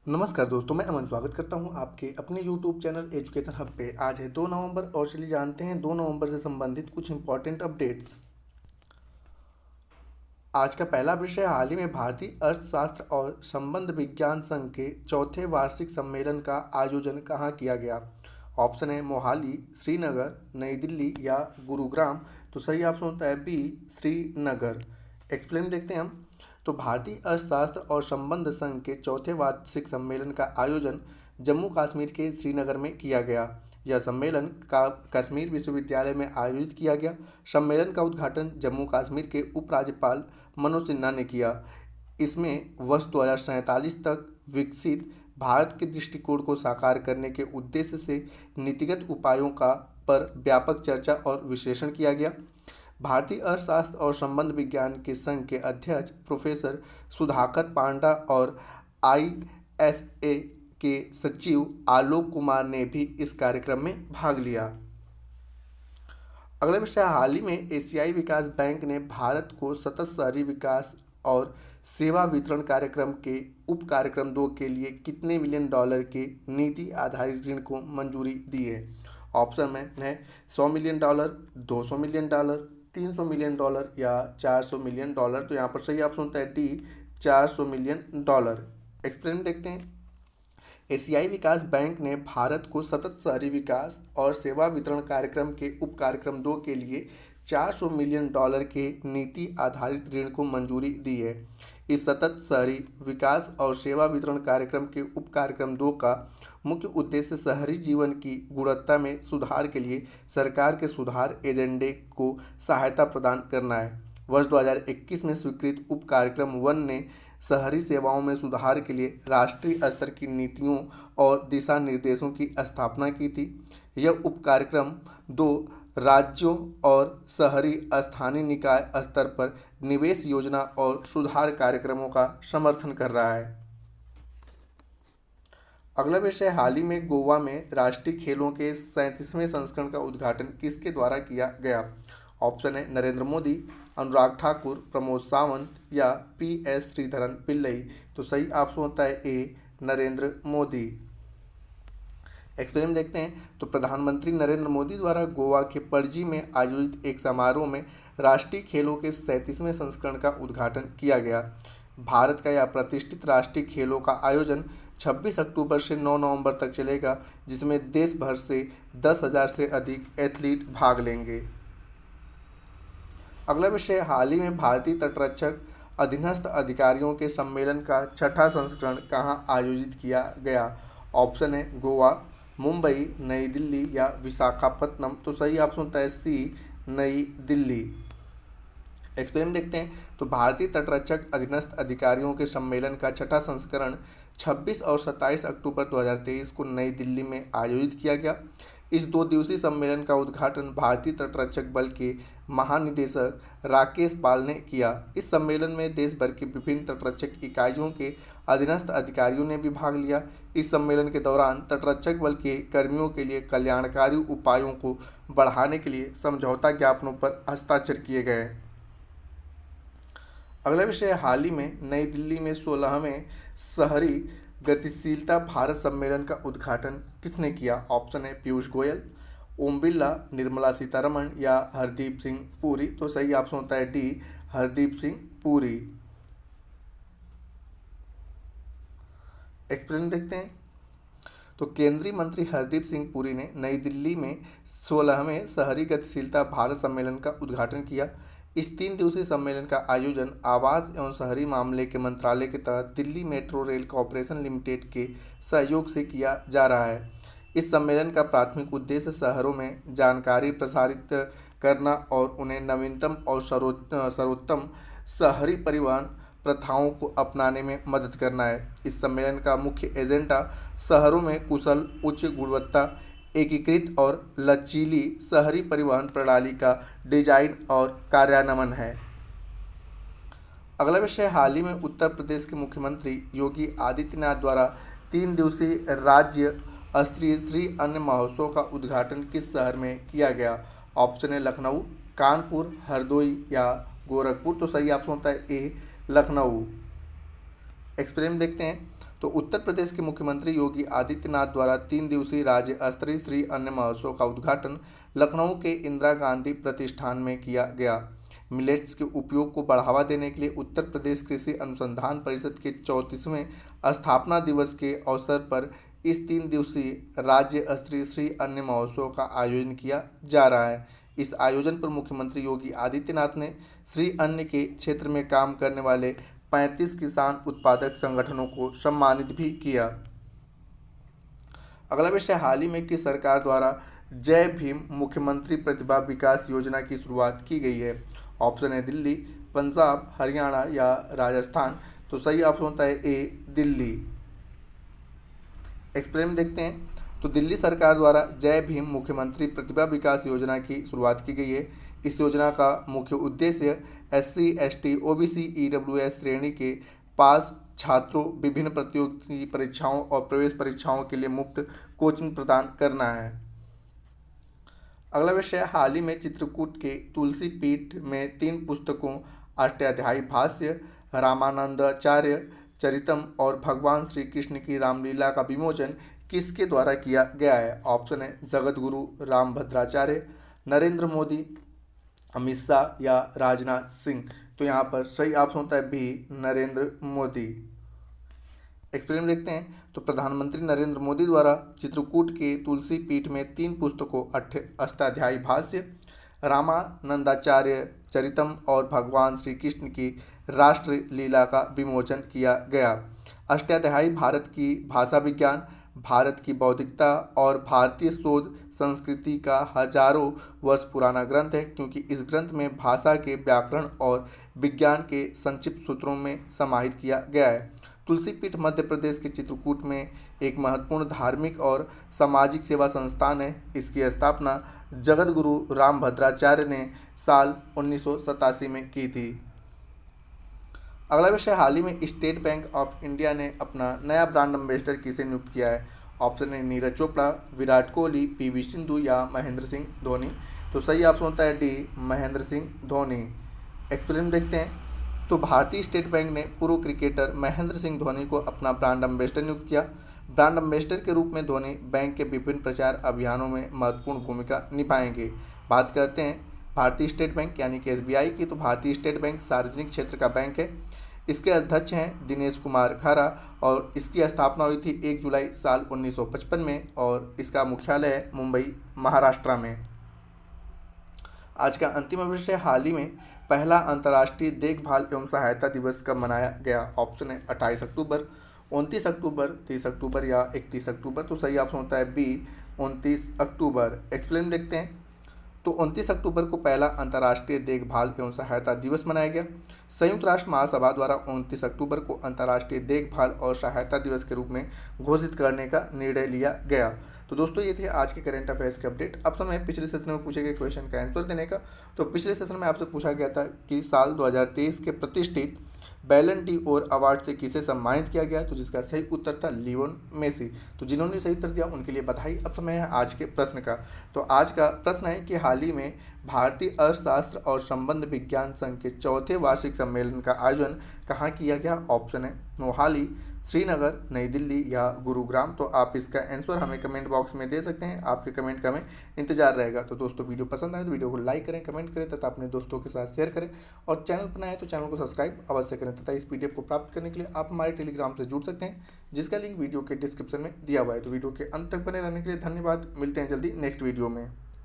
नमस्कार दोस्तों, मैं अमन स्वागत करता हूं आपके अपने यूट्यूब चैनल एजुकेशन हब पे। आज है 2 नवंबर और चलिए जानते हैं 2 नवंबर से संबंधित कुछ इंपॉर्टेंट अपडेट्स। आज का पहला विषय, हाल ही में भारतीय अर्थशास्त्र और संबंध विज्ञान संघ के चौथे वार्षिक सम्मेलन का आयोजन कहाँ किया गया। ऑप्शन है मोहाली, श्रीनगर, नई दिल्ली या गुरुग्राम। तो सही ऑप्शन होता है बी, श्रीनगर। एक्सप्लेन देखते हैं हम। तो भारतीय अर्थशास्त्र और संबंध संघ के चौथे वार्षिक सम्मेलन का आयोजन जम्मू कश्मीर के श्रीनगर में किया गया। यह सम्मेलन का कश्मीर विश्वविद्यालय में आयोजित किया गया। सम्मेलन का उद्घाटन जम्मू कश्मीर के उपराज्यपाल मनोज सिन्हा ने किया। इसमें वर्ष 2047 तक विकसित भारत के दृष्टिकोण को साकार करने के उद्देश्य से नीतिगत उपायों का पर व्यापक चर्चा और विश्लेषण किया गया। भारतीय अर्थशास्त्र और संबंध विज्ञान के संघ के अध्यक्ष प्रोफेसर सुधाकर पांडा और आईएसए के सचिव आलोक कुमार ने भी इस कार्यक्रम में भाग लिया। अगला विषय, हाल ही में एशियाई विकास बैंक ने भारत को सतत शहरी विकास और सेवा वितरण कार्यक्रम के उप कार्यक्रम 2 के लिए कितने मिलियन डॉलर के नीति आधारित ऋण को मंजूरी दी है। ऑप्शन में है 100 million dollar, 200 million dollar, 300 million dollar या 400 मिलियन डॉलर। तो यहाँ पर सही ऑप्शन होता है डी, 400 मिलियन डॉलर। एक्सप्लेन देखते हैं। एशियाई विकास बैंक ने भारत को सतत शहरी विकास और सेवा वितरण कार्यक्रम के उप कार्यक्रम 2 के लिए 400 मिलियन डॉलर के नीति आधारित ऋण को मंजूरी दी है। इस सतत शहरी विकास और सेवा वितरण कार्यक्रम के उप कार्यक्रम 2 का मुख्य उद्देश्य शहरी जीवन की गुणवत्ता में सुधार के लिए सरकार के सुधार एजेंडे को सहायता प्रदान करना है। वर्ष 2021 में स्वीकृत उप कार्यक्रम 1 ने शहरी सेवाओं में सुधार के लिए राष्ट्रीय स्तर की नीतियों और दिशा निर्देशों की स्थापना की थी। यह उप कार्यक्रम 2 राज्यों और शहरी स्थानीय निकाय स्तर पर निवेश योजना और सुधार कार्यक्रमों का समर्थन कर रहा है। अगला विषय, हाल ही में गोवा में राष्ट्रीय खेलों के 37वें संस्करण का उद्घाटन किसके द्वारा किया गया। ऑप्शन है नरेंद्र मोदी, अनुराग ठाकुर, प्रमोद सावंत या PS श्रीधरन पिल्लई। तो सही ऑप्शन होता है ए, नरेंद्र मोदी। एक्सप्लेन देखते हैं। तो प्रधानमंत्री नरेंद्र मोदी द्वारा गोवा के पणजी में आयोजित एक समारोह में राष्ट्रीय खेलों के 37वें संस्करण का उद्घाटन किया गया। भारत का यह प्रतिष्ठित राष्ट्रीय खेलों का आयोजन 26 अक्टूबर से 9 नवंबर तक चलेगा, जिसमें देश भर से 10,000 से अधिक एथलीट भाग लेंगे। अगला विषय, हाल ही में भारतीय तटरक्षक अधीनस्थ अधिकारियों के सम्मेलन का 6ठा संस्करण कहाँ आयोजित किया गया। ऑप्शन है गोवा, मुंबई, नई दिल्ली या विशाखापत्तनम। तो सही ऑप्शन होता है सी, नई दिल्ली। एक्सप्लेन देखते हैं। तो भारतीय तटरक्षक अधीनस्थ अधिकारियों के सम्मेलन का 6ठा संस्करण 26 और 27 अक्टूबर 2023 को नई दिल्ली में आयोजित किया गया। इस 2 दिवसीय सम्मेलन का उद्घाटन भारतीय तटरक्षक बल के महानिदेशक राकेश पाल ने किया। इस सम्मेलन में देश भर की विभिन्न तटरक्षक इकाइयों के अधीनस्थ अधिकारियों ने भी भाग लिया। इस सम्मेलन के दौरान तटरक्षक बल के कर्मियों के लिए कल्याणकारी उपायों को बढ़ाने के लिए समझौता ज्ञापनों पर हस्ताक्षर किए गए। अगला विषय, हाल ही में नई दिल्ली में 16वें शहरी गतिशीलता भारत सम्मेलन का उद्घाटन किसने किया। ऑप्शन है पीयूष गोयल, ओम बिरला, निर्मला सीतारमण या हरदीप सिंह पुरी। तो सही ऑप्शन होता है डी, हरदीप सिंह पुरी। एक्सप्लेन देखते हैं। तो केंद्रीय मंत्री हरदीप सिंह पुरी ने नई दिल्ली में 16वें शहरी गतिशीलता भारत सम्मेलन का उद्घाटन किया। इस 3 दिवसीय सम्मेलन का आयोजन आवास एवं शहरी मामले के मंत्रालय के तहत Delhi metro rail corporation limited के सहयोग से किया जा रहा है। इस सम्मेलन का प्राथमिक उद्देश्य शहरों में जानकारी प्रसारित करना और उन्हें नवीनतम और सर्वोत्तम शहरी परिवहन प्रथाओं को अपनाने में मदद करना है। इस सम्मेलन का मुख्य एजेंडा शहरों में कुशल, उच्च गुणवत्ता, एकीकृत और लचीली शहरी परिवहन प्रणाली का डिजाइन और कार्यान्वयन है। अगला विषय, हाल ही में उत्तर प्रदेश के मुख्यमंत्री योगी आदित्यनाथ द्वारा 3 दिवसीय राज्य स्तरीय श्री अन्न महोत्सव का उद्घाटन किस शहर में किया गया। ऑप्शन है लखनऊ, कानपुर, हरदोई या गोरखपुर। तो सही ऑप्शन होता है ए, लखनऊ। एक्सप्लेन देखते हैं। तो उत्तर प्रदेश के मुख्यमंत्री योगी आदित्यनाथ द्वारा 3 दिवसीय राज्य स्तरीय श्री अन्न महोत्सव का उद्घाटन लखनऊ के इंदिरा गांधी प्रतिष्ठान में किया गया। मिलेट्स के उपयोग को बढ़ावा देने के लिए उत्तर प्रदेश कृषि अनुसंधान परिषद के 34वें स्थापना दिवस के अवसर पर इस 3 दिवसीय राज्य स्तरीय श्री अन्न महोत्सव का आयोजन किया जा रहा है। इस आयोजन पर मुख्यमंत्री योगी आदित्यनाथ ने श्री अन्न के क्षेत्र में काम करने वाले 35 किसान उत्पादक संगठनों को सम्मानित भी किया। अगला विषय, हाल ही में किस सरकार द्वारा जय भीम मुख्यमंत्री प्रतिभा विकास योजना की शुरुआत की गई है? ऑप्शन है दिल्ली, पंजाब, हरियाणा या राजस्थान। तो सही ऑप्शन होता है ए, दिल्ली। एक्सप्लेन देखते हैं। तो दिल्ली सरकार द्वारा जय भीम मुख्यमंत्री प्रतिभा विकास योजना की शुरुआत की गई है। इस योजना का मुख्य उद्देश्य SC, ST, OBC, EWS श्रेणी के पास छात्रों विभिन्न प्रतियोगी परीक्षाओं और प्रवेश परीक्षाओं के लिए मुफ्त कोचिंग प्रदान करना है। अगला विषय, हाल ही में चित्रकूट के तुलसी पीठ में 3 पुस्तकों अष्टाध्यायी भाष्य, रामानंदाचार्य चरितम और भगवान श्री कृष्ण की रामलीला का विमोचन किसके द्वारा किया गया है? ऑप्शन है जगत गुरु रामभद्राचार्य, नरेंद्र मोदी, अमित शाह या राजनाथ सिंह। तो यहाँ पर सही ऑप्शन होता है बी, नरेंद्र मोदी। एक्सप्लेन देखते हैं। तो प्रधानमंत्री नरेंद्र मोदी द्वारा चित्रकूट के तुलसी पीठ में 3 पुस्तकों अष्टाध्यायी भाष्य, रामानंदाचार्य चरितम और भगवान श्री कृष्ण की राष्ट्र लीला का विमोचन किया गया। अष्टाध्यायी भारत की भाषा विज्ञान, भारत की बौद्धिकता और भारतीय शोध संस्कृति का हजारों वर्ष पुराना ग्रंथ है, क्योंकि इस ग्रंथ में भाषा के व्याकरण और विज्ञान के संक्षिप्त सूत्रों में समाहित किया गया है। तुलसी पीठ मध्य प्रदेश के चित्रकूट में एक महत्वपूर्ण धार्मिक और सामाजिक सेवा संस्थान है। इसकी स्थापना जगत गुरु रामभद्राचार्य ने साल 1987 में की थी। अगला विषय, हाल ही में स्टेट बैंक ऑफ इंडिया ने अपना नया ब्रांड एम्बेसडर किसे नियुक्त किया है? ऑप्शन है नीरज चोपड़ा, विराट कोहली, PV सिंधु या महेंद्र सिंह धोनी। तो सही ऑप्शन होता है डी, महेंद्र सिंह धोनी। एक्सप्लेन देखते हैं। तो भारतीय स्टेट बैंक ने पूर्व क्रिकेटर महेंद्र सिंह धोनी को अपना ब्रांड एम्बेसडर नियुक्त किया। ब्रांड एम्बेसडर के रूप में धोनी बैंक के विभिन्न प्रचार अभियानों में महत्वपूर्ण भूमिका निभाएंगे। बात करते हैं भारतीय स्टेट बैंक यानी कि SBI की। तो भारतीय स्टेट बैंक सार्वजनिक क्षेत्र का बैंक है। इसके अध्यक्ष हैं दिनेश कुमार खारा और इसकी स्थापना हुई थी 1 जुलाई साल 1955 में और इसका मुख्यालय है मुंबई, महाराष्ट्र में। आज का अंतिम विषय, हाल ही में पहला अंतर्राष्ट्रीय देखभाल एवं सहायता दिवस कब मनाया गया? ऑप्शन है 28 अक्टूबर, 29 अक्टूबर, 30 अक्टूबर या 31 अक्टूबर। तो सही ऑप्शन होता है बी, 29 अक्टूबर। एक्सप्लेन देखते हैं। तो 29 अक्टूबर को पहला अंतर्राष्ट्रीय देखभाल एवं सहायता दिवस मनाया गया। संयुक्त राष्ट्र महासभा द्वारा 29 अक्टूबर को अंतर्राष्ट्रीय देखभाल और सहायता दिवस के रूप में घोषित करने का निर्णय लिया गया। तो दोस्तों ये थे आज के करंट अफेयर्स के अपडेट। अब समय पिछले सेशन में पूछे गए क्वेश्चन का आंसर देने का। तो पिछले सेशन में आपसे पूछा गया था कि साल 2023 के प्रतिष्ठित बैलन डी ओर अवार्ड से किसे सम्मानित किया गया? तो जिसका सही उत्तर था लियोन मेसी। तो जिन्होंने सही उत्तर दिया उनके लिए बधाई। अब समय है आज के प्रश्न का। तो आज का प्रश्न है कि हाल ही में भारतीय अर्थशास्त्र और संबंध विज्ञान संघ के 4थे वार्षिक सम्मेलन का आयोजन कहाँ किया गया? ऑप्शन है मोहाली, श्रीनगर, नई दिल्ली या गुरुग्राम। तो आप इसका आंसर हमें कमेंट बॉक्स में दे सकते हैं। आपके कमेंट का हमें इंतजार रहेगा। तो दोस्तों वीडियो पसंद आए तो वीडियो को लाइक करें, कमेंट करें तथा अपने दोस्तों के साथ शेयर करें और चैनल पर नए हैं तो चैनल को सब्सक्राइब अवश्य करें तथा इस PDF को प्राप्त करने के लिए आप हमारे टेलीग्राम से जुड़ सकते हैं, जिसका लिंक वीडियो के डिस्क्रिप्शन में दिया हुआ है। तो वीडियो के अंत तक बने रहने के लिए धन्यवाद। मिलते हैं जल्दी नेक्स्ट वीडियो में।